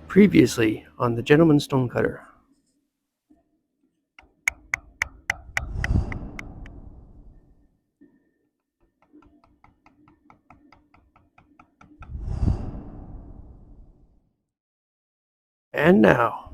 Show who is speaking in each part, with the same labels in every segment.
Speaker 1: Previously on the Gentleman Stonecutter. And now.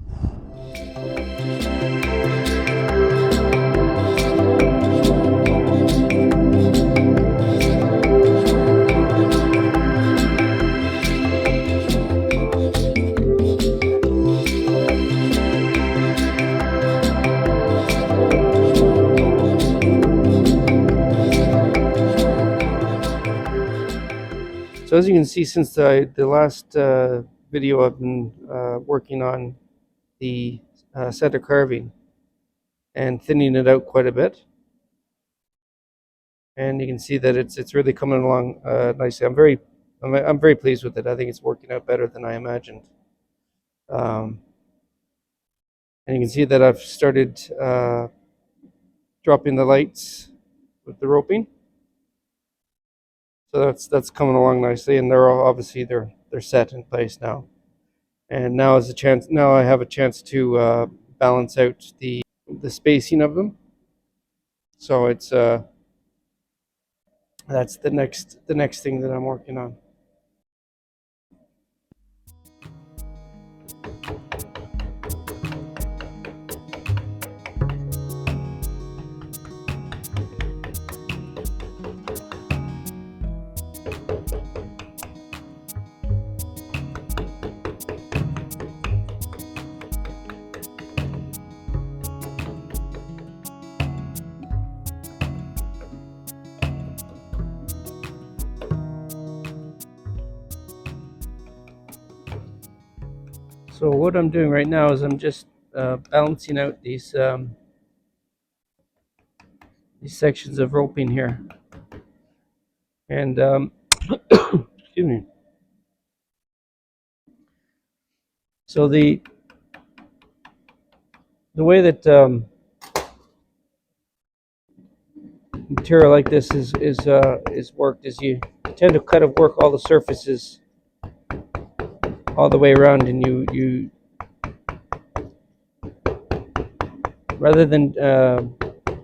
Speaker 1: So as you can see, since the last video, I've been working on the center carving and thinning it out quite a bit. And you can see that it's really coming along nicely. I'm very pleased with it. I think it's working out better than I imagined. And you can see that I've started dropping the lights with the roping. So that's coming along nicely, and they're all, obviously they're set in place now. And now is a chance. Now I have a chance to balance out the spacing of them. So it's that's the next thing that I'm working on. So what I'm doing right now is I'm just balancing out these sections of roping here, and excuse me. So the way that material like this is worked is you tend to kind of work all the surfaces all the way around, and you rather than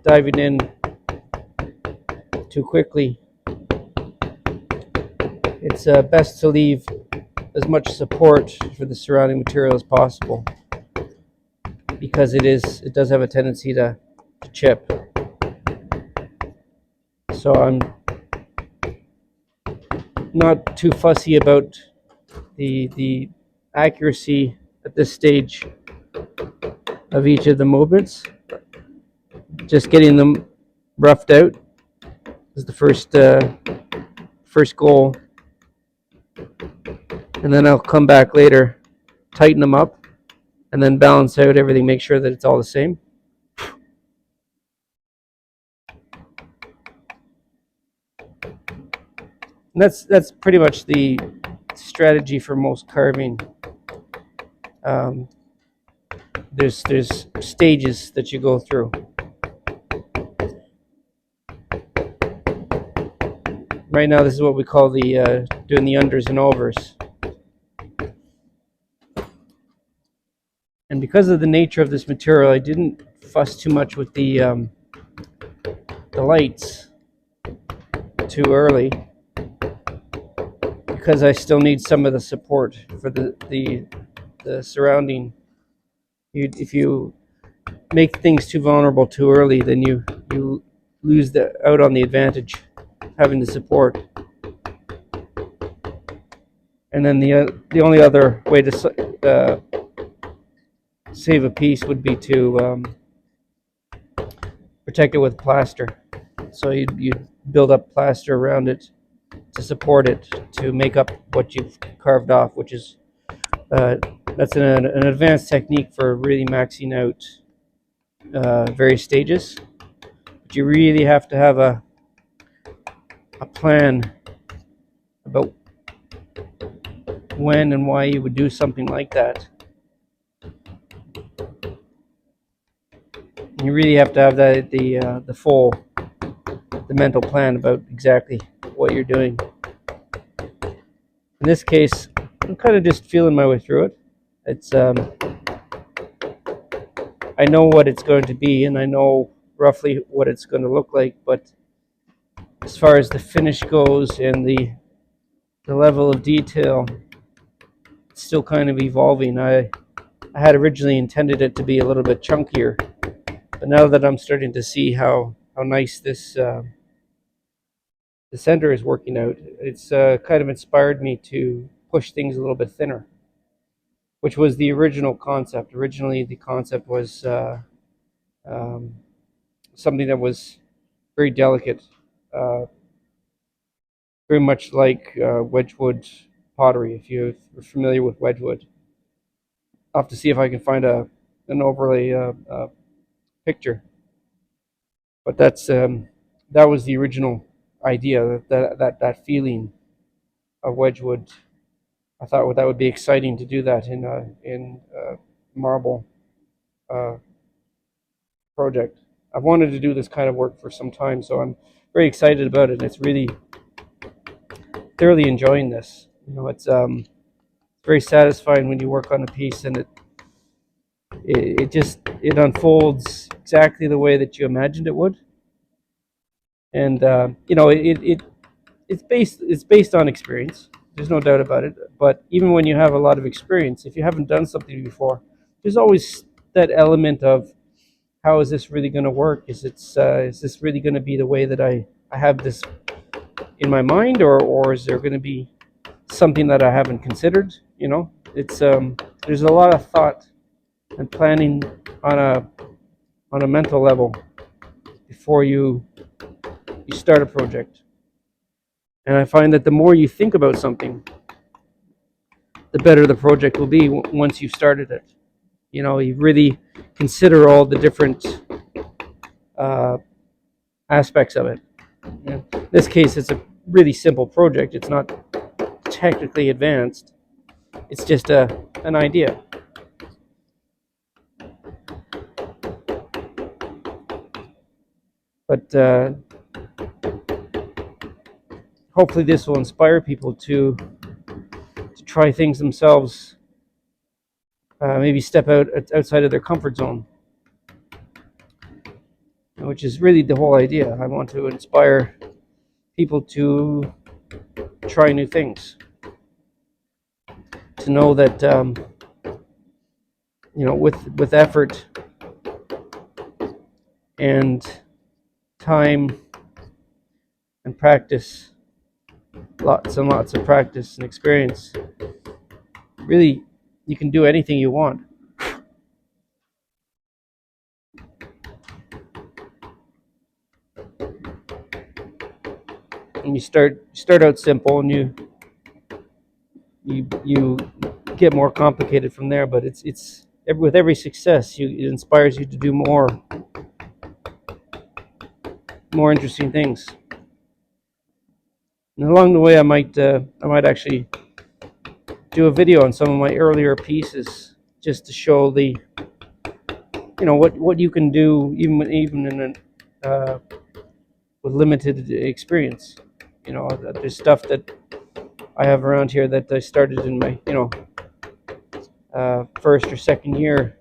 Speaker 1: diving in too quickly, it's best to leave as much support for the surrounding material as possible, because it does have a tendency to chip. So I'm not too fussy about the accuracy at this stage of each of the movements. Just getting them roughed out is the first goal, and then I'll come back later, tighten them up, and then balance out everything, make sure that it's all the same. And that's pretty much the strategy for most carving. There's stages that you go through. Right now, this is what we call the doing the unders and overs. And because of the nature of this material, I didn't fuss too much with the lights too early, because I still need some of the support for the surrounding. If you make things too vulnerable too early, then you lose out on the advantage having the support. And then the only other way to save a piece would be to protect it with plaster. So you build up plaster around it to support it, to make up what you've carved off, which is that's an advanced technique for really maxing out various stages. But you really have to have a plan about when and why you would do something like that. And you really have to have the mental plan about exactly what you're doing. In this case, I'm kind of just feeling my way through it. It's I know what it's going to be, and I know roughly what it's going to look like. But as far as the finish goes and the level of detail, it's still kind of evolving. I had originally intended it to be a little bit chunkier, but now that I'm starting to see how nice this the center is working out, it's kind of inspired me to push things a little bit thinner, which was the original concept. Originally, the concept was um, something that was very delicate, uh, very much like Wedgwood pottery. If you're familiar with Wedgwood, I'll have to see if I can find an overlay picture. But that was the original idea. That feeling of Wedgwood. I thought that would be exciting to do that in marble uh, project. I've wanted to do this kind of work for some time, so I'm very excited about it. And it's really thoroughly enjoying this. It's very satisfying when you work on a piece and it just it unfolds exactly the way that you imagined it would. And it's based on experience. There's no doubt about it. But even when you have a lot of experience, if you haven't done something before, there's always that element of how is this really going to work? Is this really going to be the way that I have this in my mind, or is there going to be something that I haven't considered? It's there's a lot of thought and planning on a mental level before you start a project. And I find that the more you think about something, the better the project will be once you've started it. You really consider all the different uh, aspects of it. In this case, it's a really simple project. It's not technically advanced. It's just an idea. But hopefully, this will inspire people to try things themselves. Maybe step outside of their comfort zone, which is really the whole idea. I want to inspire people to try new things, to know that with effort and time and practice, lots and lots of practice and experience, really you can do anything you want. And you start out simple, and you get more complicated from there. But it's with every success, it inspires you to do more interesting things. And along the way, I might actually do a video on some of my earlier pieces, just to show what you can do even in with limited experience. There's stuff that I have around here that I started in my first or second year.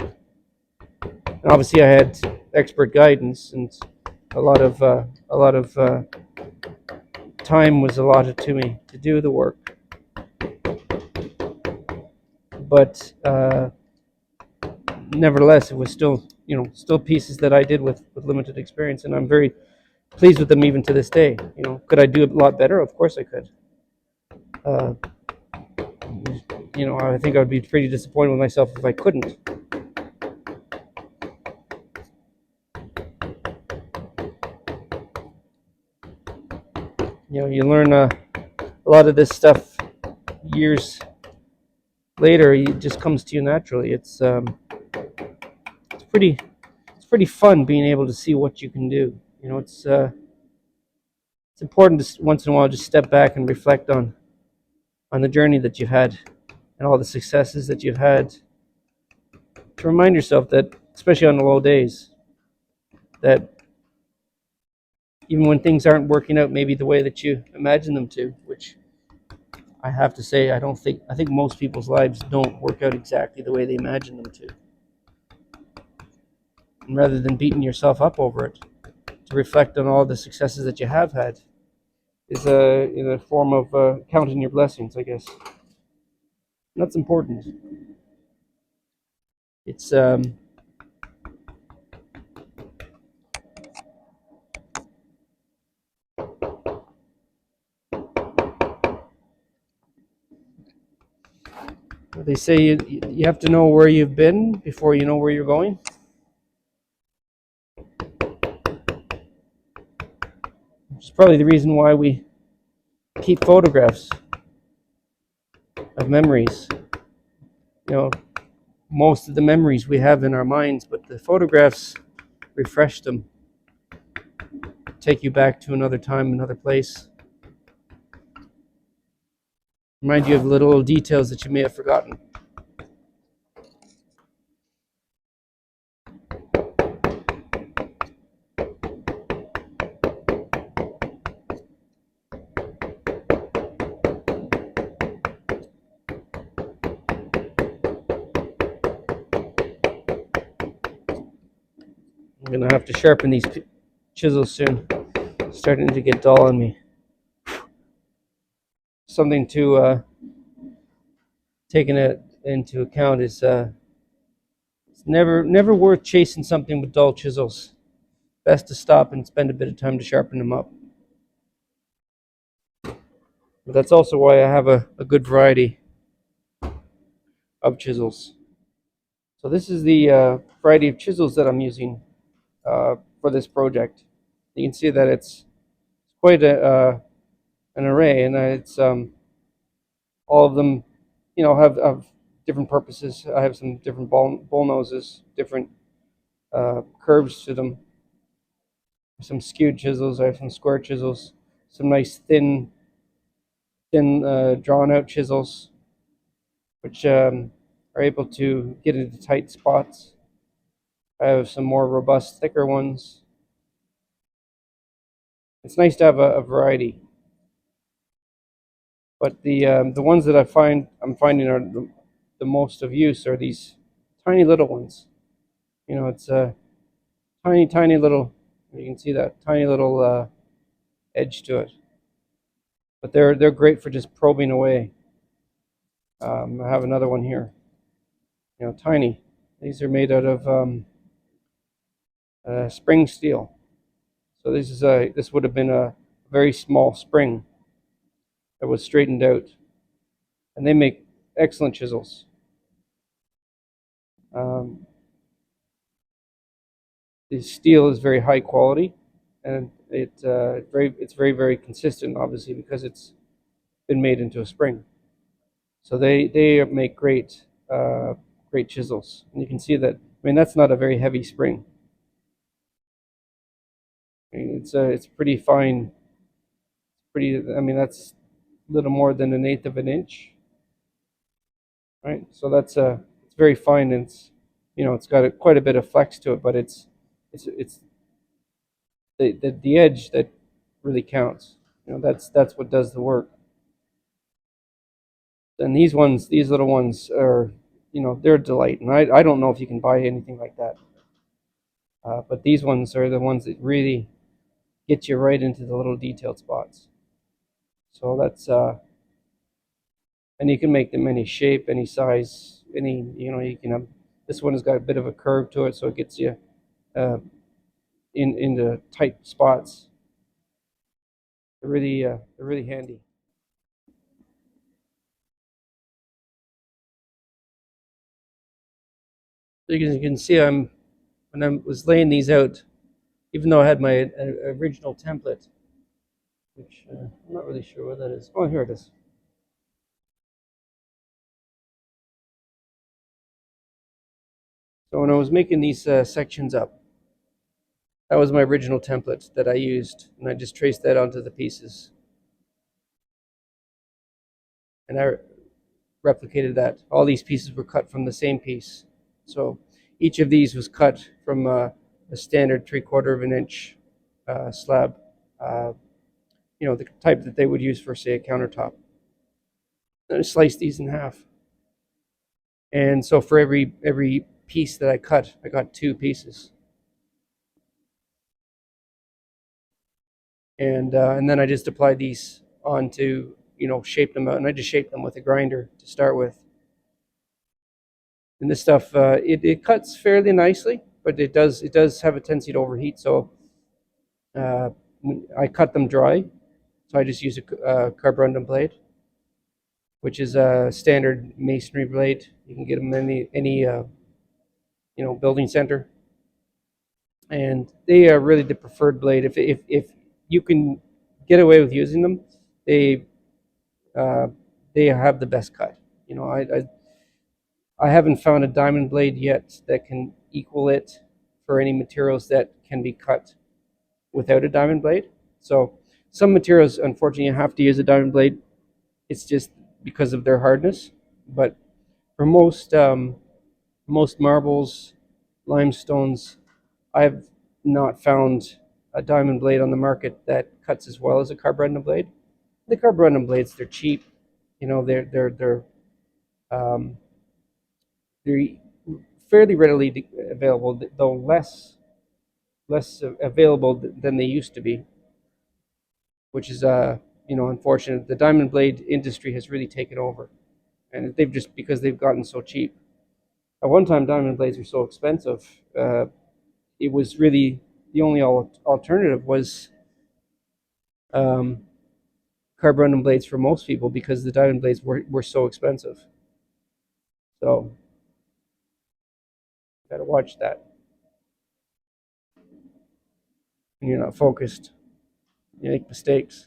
Speaker 1: And obviously, I had expert guidance, and a lot of time was allotted to me to do the work. But nevertheless, it was still pieces that I did with limited experience, and I'm very pleased with them even to this day. Could I do it a lot better? Of course I could. Uh, I think I would be pretty disappointed with myself if I couldn't. You learn a lot of this stuff years later. It just comes to you naturally. It's pretty fun being able to see what you can do. It's important to once in a while just step back and reflect on the journey that you've had and all the successes that you've had, to remind yourself that, especially on the low days, that even when things aren't working out maybe the way that you imagine them to, which I have to say, I think most people's lives don't work out exactly the way they imagine them to. And rather than beating yourself up over it, to reflect on all the successes that you have had is in a form of counting your blessings, I guess. And that's important. It's they say you have to know where you've been before you know where you're going. Which is probably the reason why we keep photographs of memories. You know, most of the memories we have in our minds, but the photographs refresh them, take you back to another time, another place, remind you of little details that you may have forgotten. I'm gonna have to sharpen these chisels soon. It's starting to get dull on me. Something to take into account is it's never worth chasing something with dull chisels. Best to stop and spend a bit of time to sharpen them up. But that's also why I have a good variety of chisels. So this is the variety of chisels that I'm using for this project. You can see that it's quite an array, and it's all of them, have different purposes. I have some different bull noses, different curves to them. Some skewed chisels. I have some square chisels. Some nice thin drawn out chisels, which are able to get into tight spots. I have some more robust, thicker ones. It's nice to have a variety. But the ones that I'm finding are the most of use are these tiny little ones. It's a tiny little. You can see that tiny little edge to it. But they're great for just probing away. I have another one here. Tiny. These are made out of spring steel. So this would have been a very small spring that was straightened out, and they make excellent chisels. Um, the steel is very high quality, and it's very consistent, obviously, because it's been made into a spring. So they make great chisels, and you can see that. I mean, that's not a very heavy spring. I mean, it's pretty fine. Pretty. I mean, that's a little more than an eighth of an inch, right? So it's very fine, and it's got quite a bit of flex to it, but it's the edge that really counts. That's what does the work. And these little ones are, they're a delight. And I don't know if you can buy anything like that. But these ones are the ones that really get you right into the little detailed spots. So and you can make them any shape, any size, you can have, this one has got a bit of a curve to it, so it gets you uh, into tight spots. They're really handy. So you can see when I was laying these out, even though I had my original template, which I'm not really sure what that is. Oh, here it is. So when I was making these sections up, that was my original template that I used, and I just traced that onto the pieces, and I replicated that. All these pieces were cut from the same piece, so each of these was cut from a standard 3/4 of an inch slab. Uh, the type that they would use for, say, a countertop. And I slice these in half. And so for every piece that I cut, I got two pieces. And then I just apply these onto, shape them out, and I just shape them with a grinder to start with. And this stuff, it cuts fairly nicely, but it does have a tendency to overheat. So uh, I cut them dry. So I just use a carborundum blade, which is a standard masonry blade. You can get them in any building center, and they are really the preferred blade. If you can get away with using them, they uh, they have the best cut. I haven't found a diamond blade yet that can equal it for any materials that can be cut without a diamond blade. So some materials, unfortunately, you have to use a diamond blade. It's just because of their hardness. But for most marbles, limestones, I've not found a diamond blade on the market that cuts as well as a carborundum blade. The carborundum blades, they're cheap. Um, they're fairly readily available, though less available than they used to be, which is unfortunate. The diamond blade industry has really taken over, and they've just because they've gotten so cheap. At one time, diamond blades were so expensive. It was really the only alternative was um, carborundum blades for most people because the diamond blades were so expensive. So gotta watch that. When you're not focused, you make mistakes.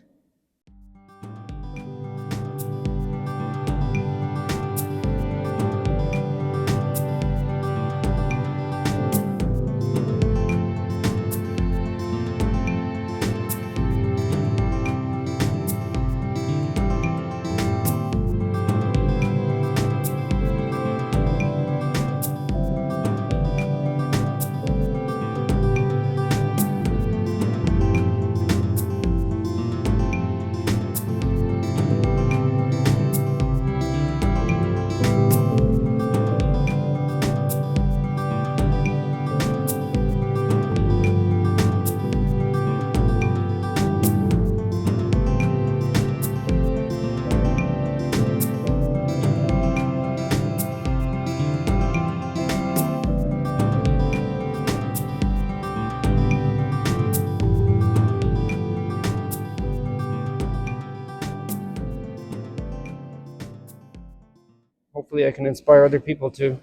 Speaker 1: Hopefully, I can inspire other people to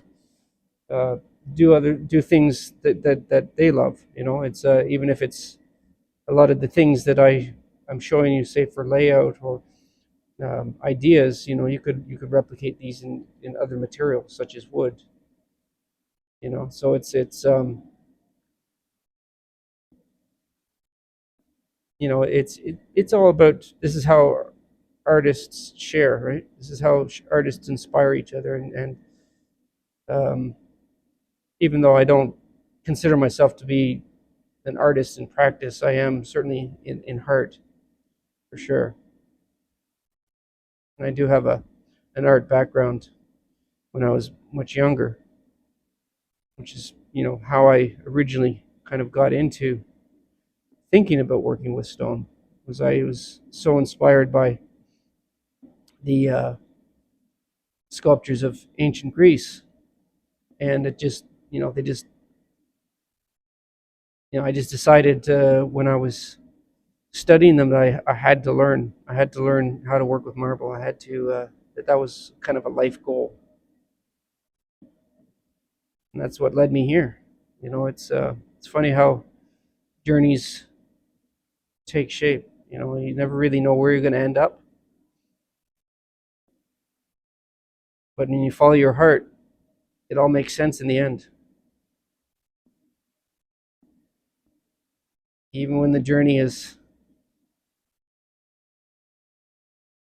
Speaker 1: uh, do things that they love. It's even if it's a lot of the things that I'm showing you, say for layout or ideas. You could replicate these in other materials such as wood. So it's all about, this is how artists share, right? This is how artists inspire each other, and um, even though I don't consider myself to be an artist in practice, I am certainly in heart, for sure. And I do have an art background when I was much younger, which is how I originally kind of got into thinking about working with stone. Was I was so inspired by the sculptures of ancient Greece, and it just they just I just decided when I was studying them that I had to learn. I had to learn how to work with marble. I had to that was kind of a life goal, and that's what led me here. It's funny how journeys take shape. You never really know where you're going to end up, but when you follow your heart, it all makes sense in the end. Even when the journey has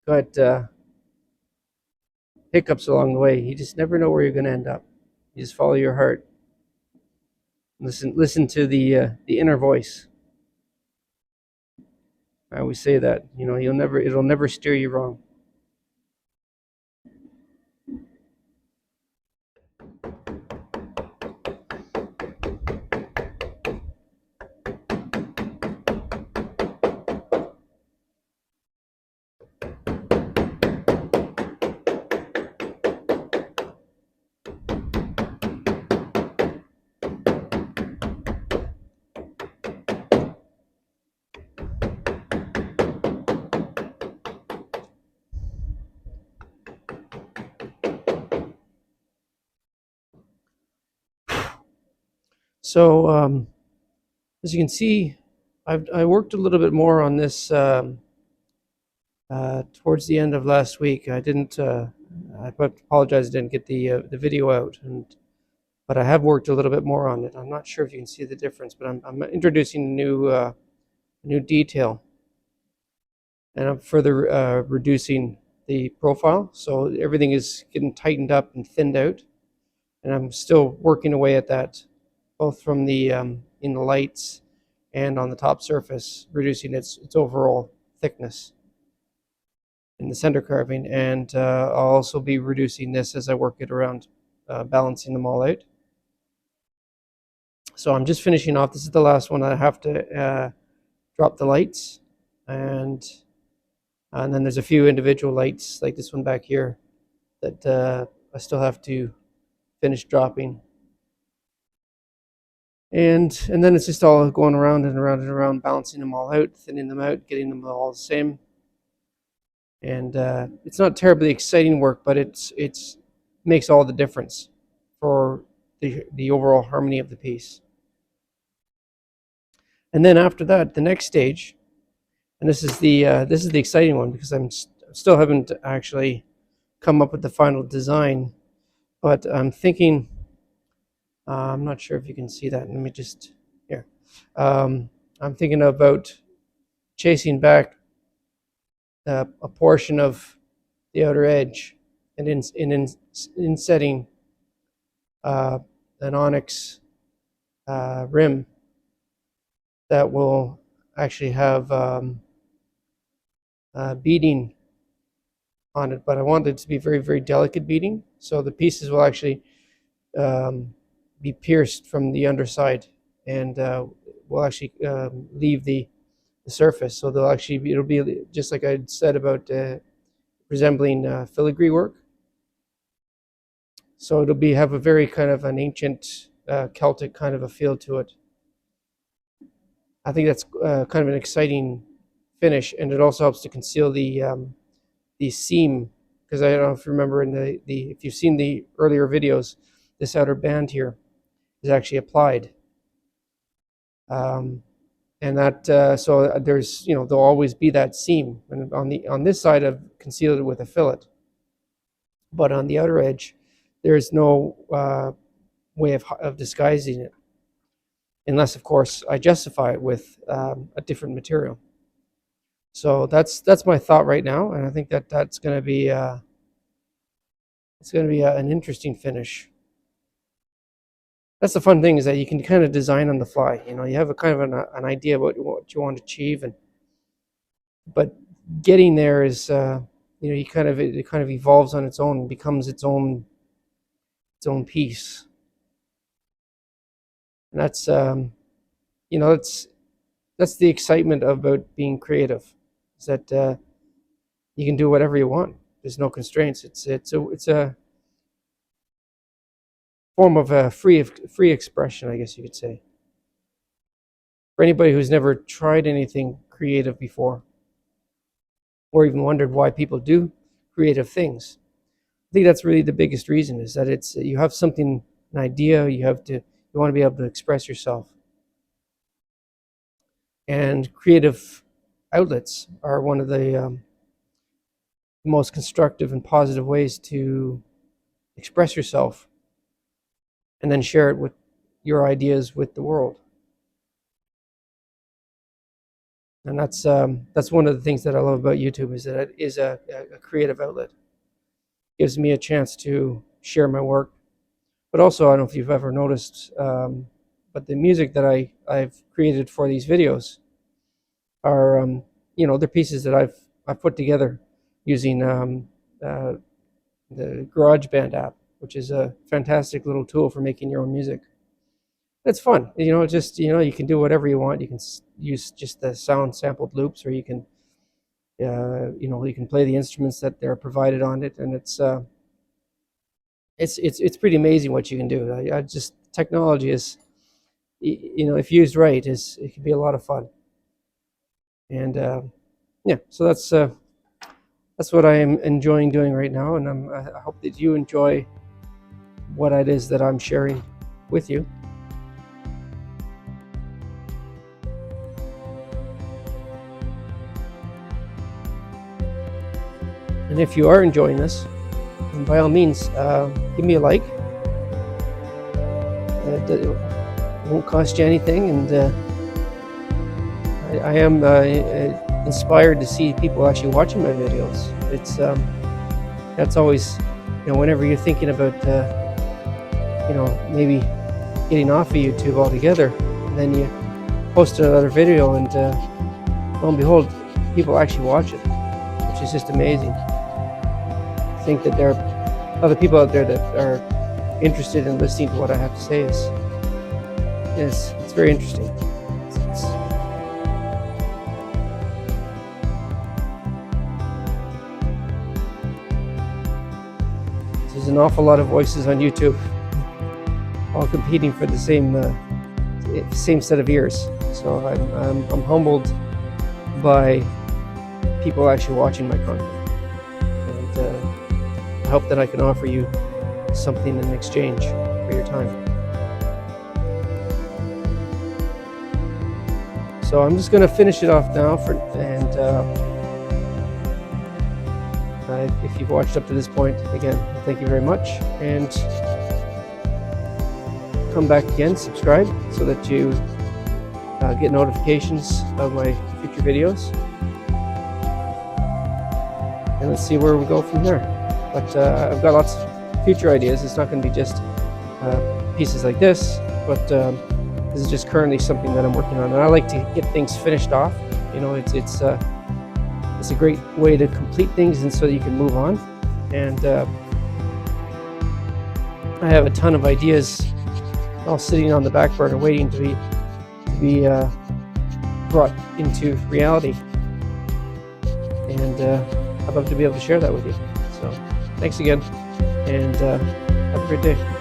Speaker 1: got hiccups along the way, you just never know where you're going to end up. You just follow your heart. Listen to the inner voice. I always say that it'll never steer you wrong. So as you can see, I worked a little bit more on this towards the end of last week. I didn't. I apologize. I didn't get the video out, but I have worked a little bit more on it. I'm not sure if you can see the difference, but I'm introducing a new detail, and I'm further reducing the profile. So everything is getting tightened up and thinned out, and I'm still working away at that, both from the in the lights and on the top surface, reducing its overall thickness in the center carving. And I'll also be reducing this as I work it around, balancing them all out. So I'm just finishing off. This is the last one. I have to drop the lights, and then there's a few individual lights like this one back here that I still have to finish dropping. And then it's just all going around and around and around, balancing them all out, thinning them out, getting them all the same. And it's not terribly exciting work, but it's makes all the difference for the overall harmony of the piece. And then after that, the next stage, and this is the exciting one, because I'm still haven't actually come up with the final design, but I'm thinking. I'm not sure if you can see that. Let me just here. I'm thinking about chasing back a portion of the outer edge, and in setting an onyx rim that will actually have beading on it, but I want it to be very, very delicate beading, so the pieces will actually be pierced from the underside, and will actually leave the surface. So they'll actually it'll be just like I said about resembling filigree work. So it'll be have a very kind of an ancient Celtic kind of a feel to it. I think that's kind of an exciting finish, and it also helps to conceal the seam, because I don't know if you remember in the if you've seen the earlier videos, this outer band here is actually applied. And that so there's there'll always be that seam, and on this side I've concealed it with a fillet, but on the outer edge there's no way of disguising it, unless of course I justify it with a different material. So that's my thought right now, and I think that's going to be it's going to be an interesting finish. That's the fun thing, is that you can kind of design on the fly. You have a kind of an idea about what you want to achieve, but getting there is it kind of evolves on its own, becomes its own piece. And that's that's the excitement about being creative, is that you can do whatever you want. There's no constraints. It's a form of free expression, I guess you could say, for anybody who's never tried anything creative before, or even wondered why people do creative things. I think that's really the biggest reason, is that it's you have something, an idea, you want to be able to express yourself. And creative outlets are one of the most constructive and positive ways to express yourself, and then share it with your ideas with the world. And that's one of the things that I love about YouTube, is that it is a creative outlet. It gives me a chance to share my work, but also, I don't know if you've ever noticed, but the music that I've created for these videos are they're pieces that I've put together using the GarageBand app, which is a fantastic little tool for making your own music. It's fun, just you can do whatever you want. You can use just the sound sampled loops, or you can you can play the instruments that they're provided on it, and it's pretty amazing what you can do. I just technology is, if used right, it can be a lot of fun. And yeah, so that's what I am enjoying doing right now, and I hope that you enjoy what it is that I'm sharing with you. And if you are enjoying this, then by all means, give me a like. It won't cost you anything, and I am inspired to see people actually watching my videos. It's that's always, whenever you're thinking about maybe getting off of YouTube altogether, and then you post another video, and lo and behold, people actually watch it, which is just amazing. I think that there are other people out there that are interested in listening to what I have to say. It's very interesting. There's an awful lot of voices on YouTube, all competing for the same set of ears. So I'm humbled by people actually watching my content, and I hope that I can offer you something in exchange for your time. So I'm just going to finish it off now, if you've watched up to this point, again, thank you very much, and come back again, subscribe, so that you get notifications of my future videos, and let's see where we go from there. But I've got lots of future ideas. It's not going to be just pieces like this, but this is just currently something that I'm working on, and I like to get things finished off. It's a great way to complete things, and so that you can move on. And I have a ton of ideas all sitting on the back burner, waiting to be brought into reality. And I'd love to be able to share that with you. So thanks again, and have a great day.